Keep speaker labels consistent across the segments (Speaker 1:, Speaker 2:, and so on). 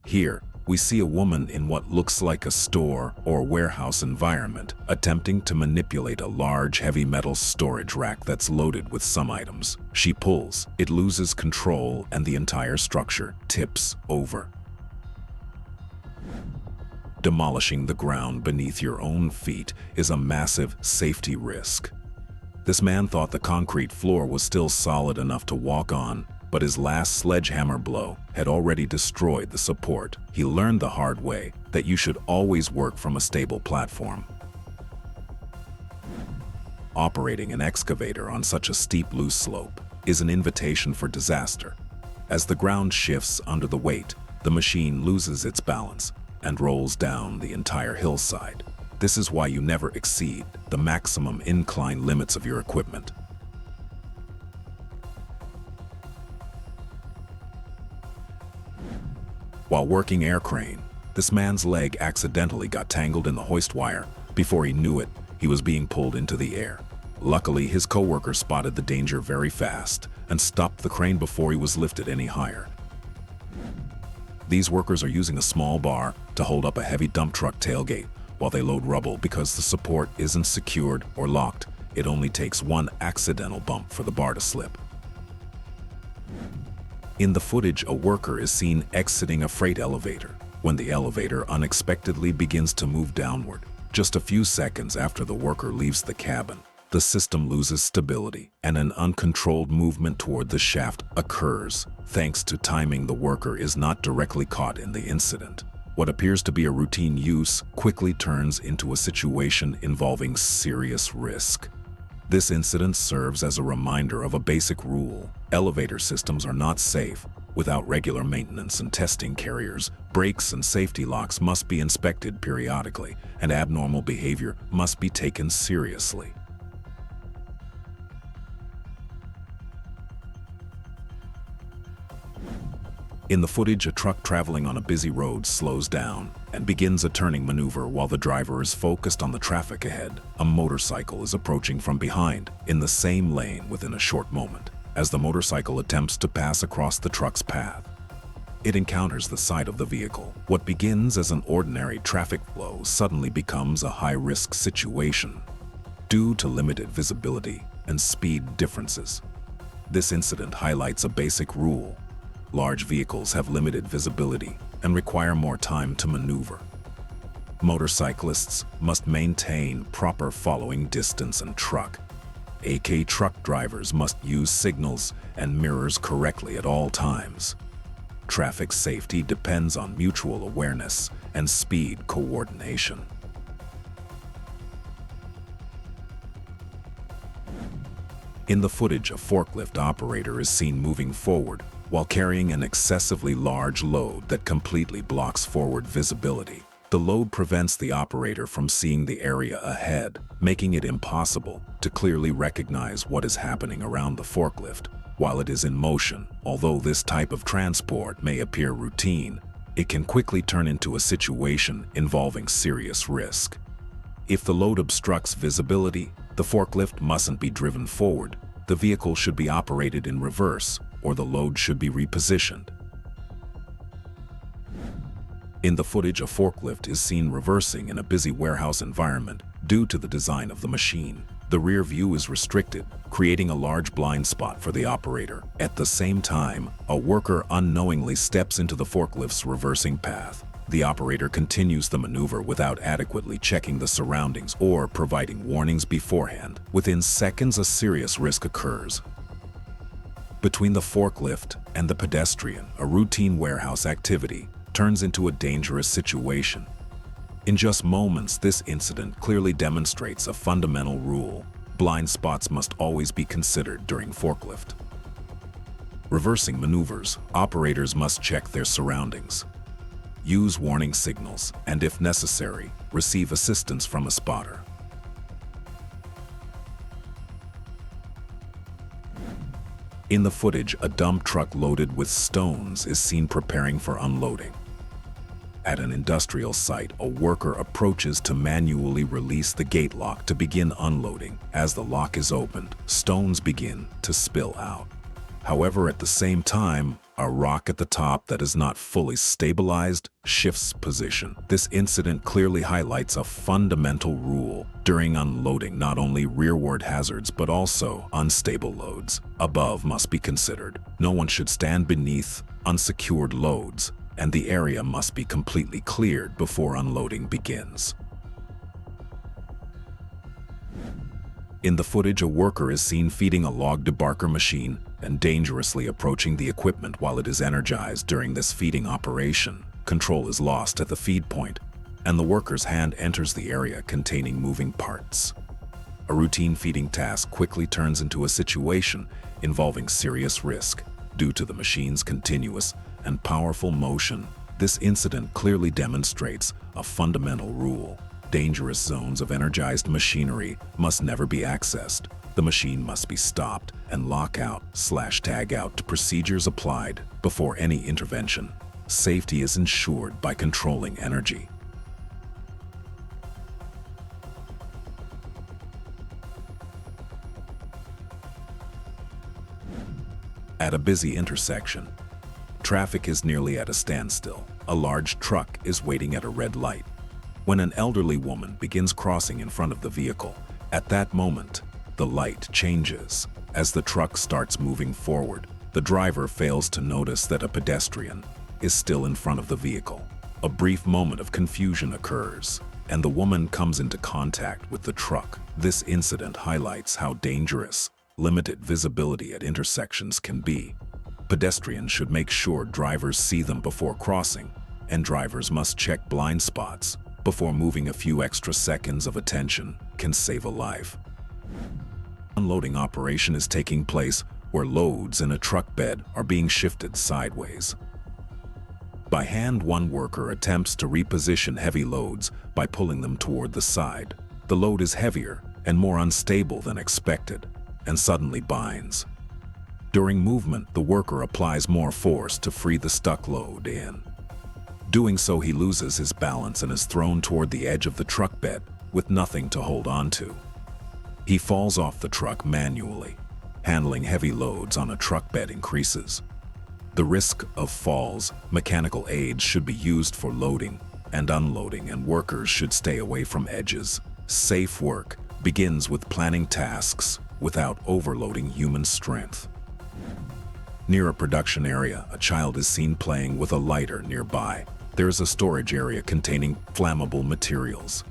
Speaker 1: Here, we see a woman in what looks like a store or warehouse environment, attempting to manipulate a large heavy metal storage rack that's loaded with some items. She pulls, it loses control, and the entire structure tips over, demolishing the ground beneath your own feet is a massive safety risk. This man thought the concrete floor was still solid enough to walk on, but his last sledgehammer blow had already destroyed the support. He learned the hard way that you should always work from a stable platform. Operating an excavator on such a steep, loose slope is an invitation for disaster. As the ground shifts under the weight, the machine loses its balance and rolls down the entire hillside. This is why you never exceed the maximum incline limits of your equipment. While working air crane, this man's leg accidentally got tangled in the hoist wire. Before he knew it, he was being pulled into the air. Luckily, his coworker spotted the danger very fast and stopped the crane before he was lifted any higher. These workers are using a small bar to hold up a heavy dump truck tailgate while they load rubble. Because the support isn't secured or locked, it only takes one accidental bump for the bar to slip. In the footage, a worker is seen exiting a freight elevator when the elevator unexpectedly begins to move downward. Just a few seconds after the worker leaves the cabin, the system loses stability and an uncontrolled movement toward the shaft occurs. Thanks to timing, the worker is not directly caught in the incident. What appears to be a routine use quickly turns into a situation involving serious risk. This incident serves as a reminder of a basic rule. Elevator systems are not safe without regular maintenance and testing. Carriers, brakes, and safety locks must be inspected periodically, and abnormal behavior must be taken seriously. In the footage, a truck traveling on a busy road slows down and begins a turning maneuver while the driver is focused on the traffic ahead. A motorcycle is approaching from behind in the same lane within a short moment. As the motorcycle attempts to pass across the truck's path, it encounters the side of the vehicle. What begins as an ordinary traffic flow suddenly becomes a high-risk situation due to limited visibility and speed differences. This incident highlights a basic rule. Large vehicles have limited visibility and require more time to maneuver. Motorcyclists must maintain proper following distance, and truck drivers must use signals and mirrors correctly at all times. Traffic safety depends on mutual awareness and speed coordination. In the footage, a forklift operator is seen moving forward while carrying an excessively large load that completely blocks forward visibility. The load prevents the operator from seeing the area ahead, making it impossible to clearly recognize what is happening around the forklift while it is in motion. Although this type of transport may appear routine, it can quickly turn into a situation involving serious risk. If the load obstructs visibility, the forklift mustn't be driven forward. The vehicle should be operated in reverse, or the load should be repositioned. In the footage, a forklift is seen reversing in a busy warehouse environment due to the design of the machine. The rear view is restricted, creating a large blind spot for the operator. At the same time, a worker unknowingly steps into the forklift's reversing path. The operator continues the maneuver without adequately checking the surroundings or providing warnings beforehand. Within seconds, a serious risk occurs. Between the forklift and the pedestrian, a routine warehouse activity turns into a dangerous situation. In just moments, this incident clearly demonstrates a fundamental rule. Blind spots must always be considered during forklift. Reversing maneuvers, operators must check their surroundings, use warning signals, and if necessary, receive assistance from a spotter. In the footage, a dump truck loaded with stones is seen preparing for unloading. At an industrial site, a worker approaches to manually release the gate lock to begin unloading. As the lock is opened, stones begin to spill out. However, at the same time, A rock at the top that is not fully stabilized shifts position. This incident clearly highlights a fundamental rule during unloading. Not only rearward hazards but also unstable loads above must be considered. No one should stand beneath unsecured loads, and the area must be completely cleared before unloading begins. In the footage, a worker is seen feeding a log debarker machine and dangerously approaching the equipment while it is energized. During this feeding operation, control is lost at the feed point, and the worker's hand enters the area containing moving parts. A routine feeding task quickly turns into a situation involving serious risk due to the machine's continuous and powerful motion. This incident clearly demonstrates a fundamental rule. Dangerous zones of energized machinery must never be accessed. The machine must be stopped and lockout/tag out. Procedures applied before any intervention. Safety is ensured by controlling energy. At a busy intersection, traffic is nearly at a standstill. A large truck is waiting at a red light when an elderly woman begins crossing in front of the vehicle. At that moment, the light changes. As the truck starts moving forward, the driver fails to notice that a pedestrian is still in front of the vehicle. A brief moment of confusion occurs, and the woman comes into contact with the truck. This incident highlights how dangerous limited visibility at intersections can be. Pedestrians should make sure drivers see them before crossing, and drivers must check blind spots before moving. A few extra seconds of attention can save a life. Unloading operation is taking place where loads in a truck bed are being shifted sideways. By hand, one worker attempts to reposition heavy loads by pulling them toward the side. The load is heavier and more unstable than expected, and suddenly binds. During movement, the worker applies more force to free the stuck load in. Doing so, he loses his balance and is thrown toward the edge of the truck bed with nothing to hold on to. He falls off the truck manually. Handling heavy loads on a truck bed increases the risk of falls. Mechanical aids should be used for loading and unloading, and workers should stay away from edges. Safe work begins with planning tasks without overloading human strength. Near a production area, a child is seen playing with a lighter nearby. There is a storage area containing flammable materials.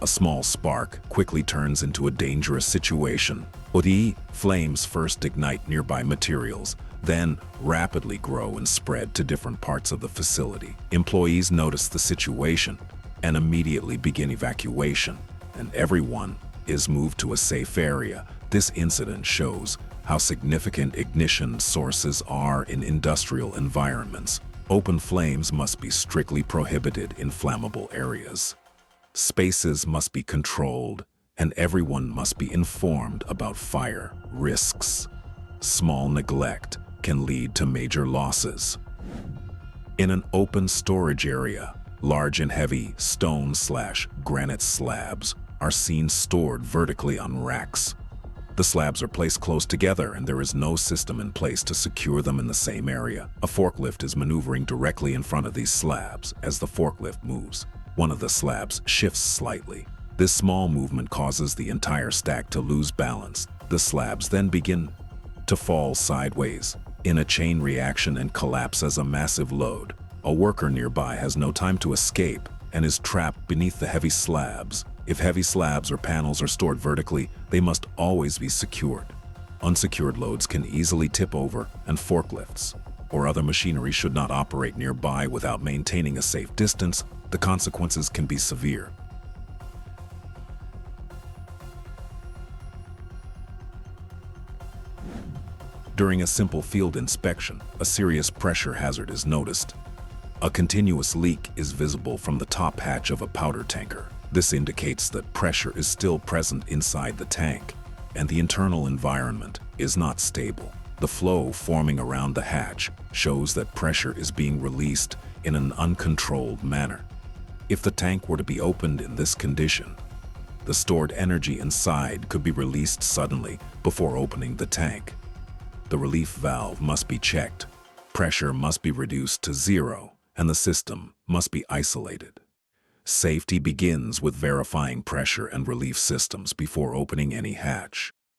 Speaker 1: A small spark quickly turns into a dangerous situation. The flames first ignite nearby materials, then rapidly grow and spread to different parts of the facility. Employees notice the situation and immediately begin evacuation, and everyone is moved to a safe area. This incident shows how significant ignition sources are in industrial environments. Open flames must be strictly prohibited in flammable areas. Spaces must be controlled, and everyone must be informed about fire risks. Small neglect can lead to major losses. In an open storage area, large and heavy stone/granite slabs are seen stored vertically on racks. The slabs are placed close together, and there is no system in place to secure them in the same area. A forklift is maneuvering directly in front of these slabs. As the forklift moves, one of the slabs shifts slightly. This small movement causes the entire stack to lose balance. The slabs then begin to fall sideways in a chain reaction and collapse as a massive load. A worker nearby has no time to escape and is trapped beneath the heavy slabs. If heavy slabs or panels are stored vertically, they must always be secured. Unsecured loads can easily tip over, and forklifts or other machinery should not operate nearby without maintaining a safe distance. The consequences can be severe. During a simple field inspection, a serious pressure hazard is noticed. A continuous leak is visible from the top hatch of a powder tanker. This indicates that pressure is still present inside the tank, and the internal environment is not stable. The flow forming around the hatch shows that pressure is being released in an uncontrolled manner. If the tank were to be opened in this condition, the stored energy inside could be released suddenly before opening the tank. The relief valve must be checked Pressure must be reduced to zero, and the system must be isolated. Safety begins with verifying pressure and relief systems before opening any hatch.